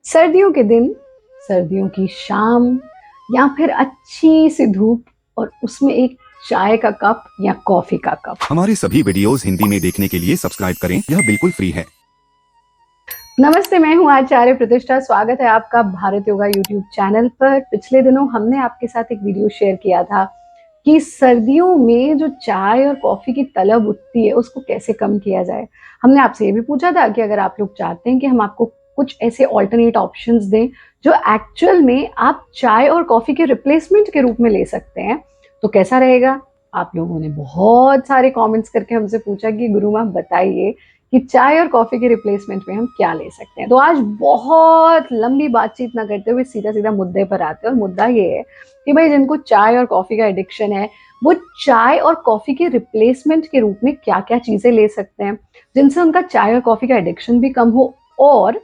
सर्दियों के दिन, सर्दियों की शाम या फिर अच्छी सी धूप और उसमें एक चाय का कप या कॉफी का कप। हमारे सभी वीडियोस हिंदी में देखने के लिए सब्सक्राइब करें, यह बिल्कुल फ्री है। नमस्ते, मैं हूं आचार्य प्रतिष्ठा। स्वागत है आपका भारत योगा यूट्यूब चैनल पर। पिछले दिनों हमने आपके साथ एक वीडियो शेयर किया था कि सर्दियों में जो चाय और कॉफी की तलब उठती है उसको कैसे कम किया जाए। हमने आपसे ये भी पूछा था कि अगर आप लोग चाहते हैं कि हम आपको कुछ ऐसे ऑल्टरनेट ऑप्शंस दें जो एक्चुअल में आप चाय और कॉफी के रिप्लेसमेंट के रूप में ले सकते हैं, तो कैसा रहेगा। आप लोगों ने बहुत सारे कमेंट्स करके हमसे पूछा कि गुरु माँ बताइए कि चाय और कॉफी के रिप्लेसमेंट में हम क्या ले सकते हैं। तो आज बहुत लंबी बातचीत ना करते हुए सीधा सीधा मुद्दे पर आते हैं, और मुद्दा ये है कि भाई जिनको चाय और कॉफी का एडिक्शन है वो चाय और कॉफी के रिप्लेसमेंट के रूप में क्या क्या चीजें ले सकते हैं जिनसे उनका चाय और कॉफी का एडिक्शन भी कम हो और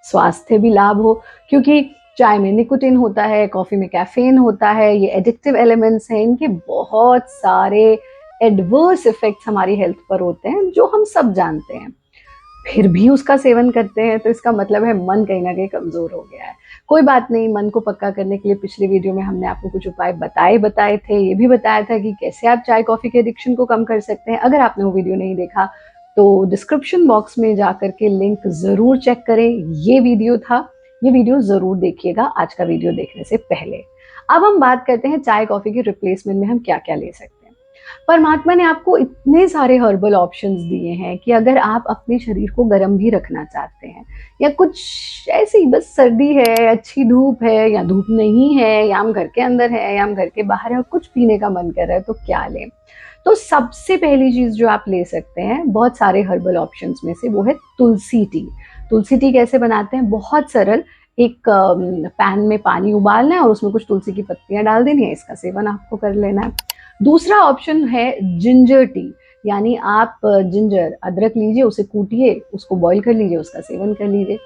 स्वास्थ्य भी लाभ हो। क्योंकि चाय में निकोटिन होता है, कॉफी में कैफीन होता है, ये एडिक्टिव एलिमेंट्स हैं, इनके बहुत सारे एडवर्स इफेक्ट्स हमारी हेल्थ पर होते हैं जो हम सब जानते हैं। फिर भी उसका सेवन करते हैं तो इसका मतलब है मन कहीं ना कहीं कमजोर हो गया है। कोई बात नहीं, मन को पक्का करने के लिए पिछले वीडियो में हमने आपको कुछ उपाय बताए थे। ये भी बताया था कि कैसे आप चाय कॉफी के एडिक्शन को कम कर सकते हैं। अगर आपने वो वीडियो नहीं देखा तो डिस्क्रिप्शन बॉक्स में जाकर के लिंक जरूर चेक करें। ये वीडियो था, ये वीडियो जरूर देखिएगा आज का वीडियो देखने से पहले। अब हम बात करते हैं चाय कॉफी के रिप्लेसमेंट में हम क्या क्या ले सकते हैं। परमात्मा ने आपको इतने सारे हर्बल ऑप्शंस दिए हैं कि अगर आप अपने शरीर को गर्म भी रखना चाहते हैं या कुछ ऐसी बस सर्दी है, अच्छी धूप है या धूप नहीं है, या हम घर के अंदर है या हम घर के बाहर है और कुछ पीने का मन कर रहा है, तो क्या लें। तो सबसे पहली चीज जो आप ले सकते हैं बहुत सारे हर्बल ऑप्शंस में से, वो है तुलसी टी। तुलसी टी कैसे बनाते हैं, बहुत सरल। एक पैन में पानी उबालना है और उसमें कुछ तुलसी की पत्तियां डाल देनी है, इसका सेवन आपको कर लेना है। दूसरा ऑप्शन है जिंजर टी, यानी आप जिंजर अदरक लीजिए, उसे कूटिए, उसको बॉईल कर लीजिए, उसका सेवन कर लीजिए।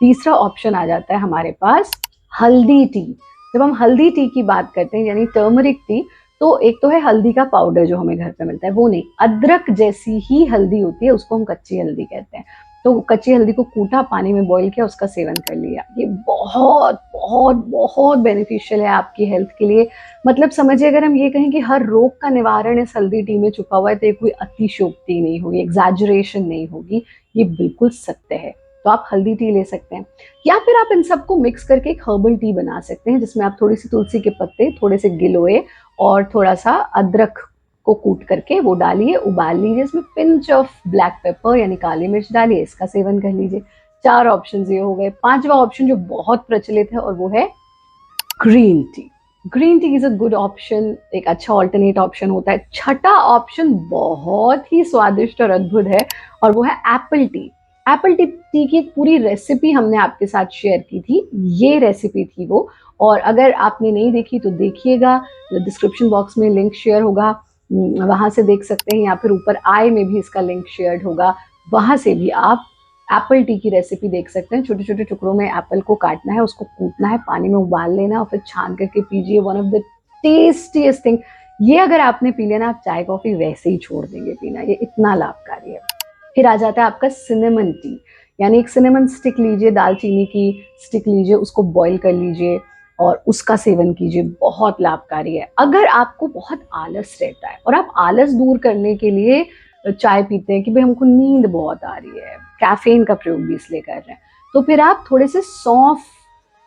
तीसरा ऑप्शन आ जाता है हमारे पास हल्दी टी। जब हम हल्दी टी की बात करते हैं यानी टर्मरिक टी, तो एक तो है हल्दी का पाउडर जो हमें घर पे मिलता है, वो नहीं, अदरक जैसी ही हल्दी होती है, उसको हम कच्ची हल्दी कहते हैं। तो कच्ची हल्दी को कूटा, पानी में बॉईल किया, उसका सेवन कर लिया। ये बहुत बहुत बहुत बेनिफिशियल है आपकी हेल्थ के लिए। मतलब समझिए, अगर हम ये कहें कि हर रोग का निवारण इस हल्दी टी में छुपा हुआ है, तो ये कोई अतिशयोक्ति नहीं होगी, एग्जैजरेशन नहीं होगी, ये बिल्कुल सत्य है। तो आप हल्दी टी ले सकते हैं, या फिर आप इन सबको मिक्स करके एक हर्बल टी बना सकते हैं जिसमें आप थोड़ी सी तुलसी के पत्ते, थोड़े से गिलोय और थोड़ा सा अदरक को कूट करके वो डालिए, उबाल लीजिए, इसमें पिंच ऑफ ब्लैक पेपर यानी काली मिर्च डालिए, इसका सेवन कर लीजिए। 4 ऑप्शन ये हो गए। पांचवा ऑप्शन जो बहुत प्रचलित है और वो है green tea. Green tea is a good option, एक अच्छा ऑल्टरनेट ऑप्शन होता है। छठा ऑप्शन बहुत ही स्वादिष्ट और अद्भुत है और वो है एप्पल टी। एप्पल टी की एक पूरी रेसिपी हमने आपके साथ शेयर की थी, ये रेसिपी थी वो। और अगर आपने नहीं देखी तो देखिएगा, डिस्क्रिप्शन बॉक्स में लिंक शेयर होगा, वहां से देख सकते हैं, या फिर ऊपर आई में भी इसका लिंक शेयर होगा, वहां से भी आप एप्पल टी की रेसिपी देख सकते हैं। छोटे छोटे टुकड़ों में एप्पल को काटना है, उसको कूटना है, पानी में उबाल लेना और फिर छान करके पीजिए। One of the tastiest thing. ये अगर आपने पी लिया ना, आप चाय कॉफी वैसे ही छोड़ देंगे पीना, ये इतना लाभकारी है। फिर आ जाता है आपका सिनेमन टी, यानी एक सिनेमन स्टिक लीजिए, दालचीनी की स्टिक लीजिए, उसको बॉईल कर लीजिए और उसका सेवन कीजिए, बहुत लाभकारी है। अगर आपको बहुत आलस रहता है और आप आलस दूर करने के लिए चाय पीते हैं कि भाई हमको नींद बहुत आ रही है, कैफीन का प्रयोग भी इसलिए कर रहे हैं, तो फिर आप थोड़े से सौंफ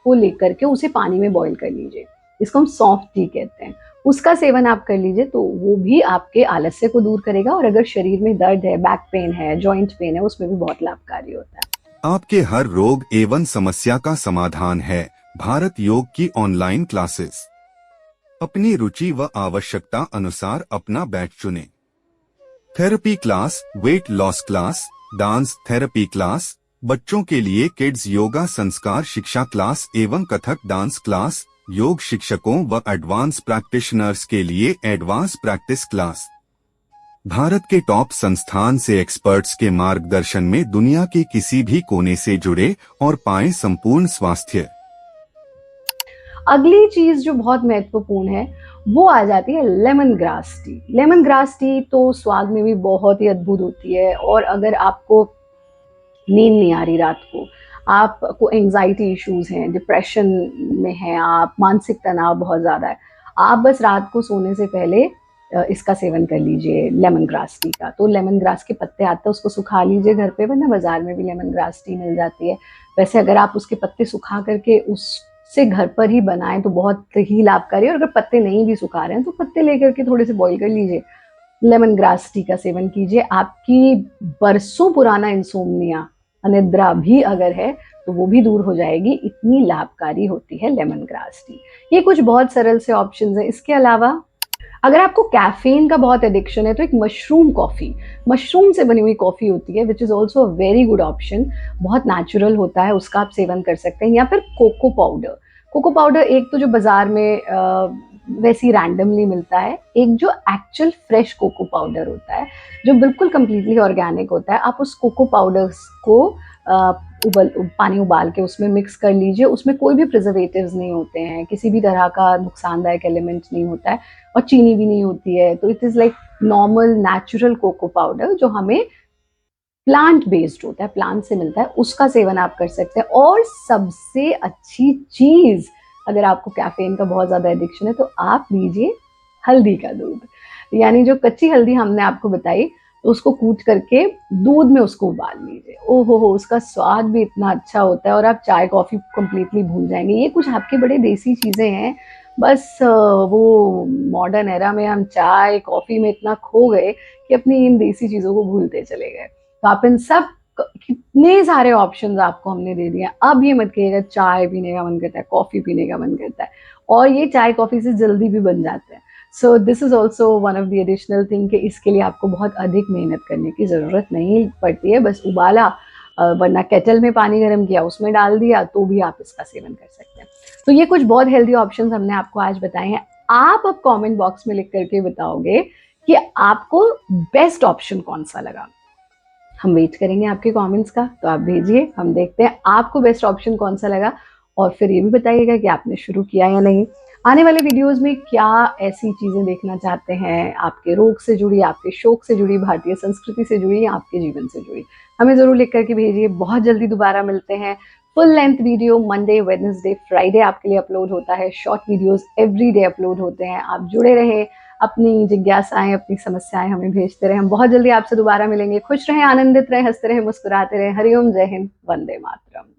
को लेकर के उसे पानी में बॉईल कर लीजिए, इसको हम सौंफ टी कहते हैं, उसका सेवन आप कर लीजिए, तो वो भी आपके आलस्य को दूर करेगा। और अगर शरीर में दर्द है, बैक पेन है, जॉइंट पेन है, उसमें भी बहुत लाभकारी होता है। आपके हर रोग एवं समस्या का समाधान है भारत योग की ऑनलाइन क्लासेस। अपनी रुचि व आवश्यकता अनुसार अपना बैच चुनें। Therapy class, weight loss class, dance therapy class, बच्चों के लिए किड्स योगा संस्कार शिक्षा क्लास एवं कथक डांस क्लास, योग शिक्षकों व एडवांस प्रैक्टिशनर्स के लिए एडवांस प्रैक्टिस क्लास। भारत के टॉप संस्थान से एक्सपर्ट्स के मार्गदर्शन में दुनिया के किसी भी कोने से जुड़े और पाएं संपूर्ण स्वास्थ्य। अगली चीज जो बहुत महत्वपूर्ण है वो आ जाती है lemon grass tea. Lemon grass tea तो स्वाद में भी बहुत ही अद्भुत होती है, और अगर आपको नींद नहीं आ रही रात को, आपको एंजाइटी इश्यूज हैं, डिप्रेशन में हैं आप, मानसिक तनाव बहुत ज़्यादा है, आप बस रात को सोने से पहले इसका सेवन कर लीजिए, लेमन ग्रास टी का। तो लेमन ग्रास के पत्ते आते हैं, उसको सुखा लीजिए घर पे, वरना बाजार में भी लेमन ग्रास टी मिल जाती है। वैसे अगर आप उसके पत्ते सुखा करके उससे घर पर ही बनाएं तो बहुत ही लाभकारी है, और अगर पत्ते नहीं भी सुखा रहे हैं तो पत्ते लेकर के थोड़े से बॉईल कर लीजिए, लेमन ग्रास टी का सेवन कीजिए। आपकी बरसों पुराना इंसोम्निया, अनिद्रा भी अगर है तो वो भी दूर हो जाएगी, इतनी लाभकारी होती है लेमन ग्रास टी। ये कुछ बहुत सरल से ऑप्शंस हैं। इसके अलावा अगर आपको कैफीन का बहुत एडिक्शन है तो एक मशरूम कॉफ़ी, मशरूम से बनी हुई कॉफ़ी होती है, which is also a very good option, बहुत नेचुरल होता है, उसका आप सेवन कर सकते हैं। या फिर कोको पाउडर, कोको पाउडर एक तो जो बाजार में वैसे ही रैंडमली मिलता है, एक जो एक्चुअल फ्रेश कोको पाउडर होता है जो बिल्कुल कंप्लीटली ऑर्गेनिक होता है। आप उस कोको पाउडर्स को पानी उबाल के उसमें मिक्स कर लीजिए, उसमें कोई भी प्रिजर्वेटिव्स नहीं होते हैं, किसी भी तरह का नुकसानदायक एलिमेंट नहीं होता है, और चीनी भी नहीं होती है। तो it is like normal natural cocoa powder जो हमें प्लांट बेस्ड होता है, प्लांट से मिलता है, उसका सेवन आप कर सकते हैं। और सबसे अच्छी चीज़, अगर आपको कैफीन का बहुत ज़्यादा एडिक्शन है तो आप लीजिए हल्दी का दूध, यानी जो कच्ची हल्दी हमने आपको बताई, तो उसको कूट करके दूध में उसको उबाल लीजिए। ओहो हो, उसका स्वाद भी इतना अच्छा होता है और आप चाय कॉफ़ी कंप्लीटली भूल जाएंगे। ये कुछ आपके बड़े देसी चीज़ें हैं, बस वो मॉडर्न एरा में हम चाय कॉफ़ी में इतना खो गए कि अपनी इन देसी चीज़ों को भूलते चले गए। तो आप इन सब कितने सारे ऑप्शंस आपको हमने दे दिए। अब ये मत कहिएगा चाय पीने का मन करता है, कॉफ़ी पीने का मन करता है, और ये चाय कॉफ़ी से जल्दी भी बन जाते हैं। So this is also one of the additional thing कि इसके लिए आपको बहुत अधिक मेहनत करने की ज़रूरत नहीं पड़ती है, बस उबाला, वरना केटल में पानी गर्म किया, उसमें डाल दिया, तो भी आप इसका सेवन कर सकते हैं। तो ये कुछ बहुत हेल्दी ऑप्शंस हमने आपको आज बताए हैं। आप अब कमेंट बॉक्स में लिख करके बताओगे कि आपको बेस्ट ऑप्शन कौन सा लगा। हम वेट करेंगे आपके कमेंट्स का, तो आप भेजिए, हम देखते हैं आपको बेस्ट ऑप्शन कौन सा लगा, और फिर ये भी बताइएगा कि आपने शुरू किया या नहीं। आने वाले वीडियोस में क्या ऐसी चीज़ें देखना चाहते हैं, आपके रोग से जुड़ी, आपके शौक से जुड़ी, भारतीय संस्कृति से जुड़ी, या आपके जीवन से जुड़ी, हमें ज़रूर लिख करके भेजिए। बहुत जल्दी दोबारा मिलते हैं। Full length video Monday, Wednesday, Friday आपके लिए अपलोड होता है। Short videos every day upload होते हैं। आप जुड़े रहें, अपनी जिज्ञासाएं, अपनी समस्याएं हमें भेजते रहें। हम बहुत जल्दी आपसे दोबारा मिलेंगे। खुश रहें, आनंदित रहें, हंसते रहें, मुस्कुराते रहें। हरिओम, जय हिंद, वंदे मातरम।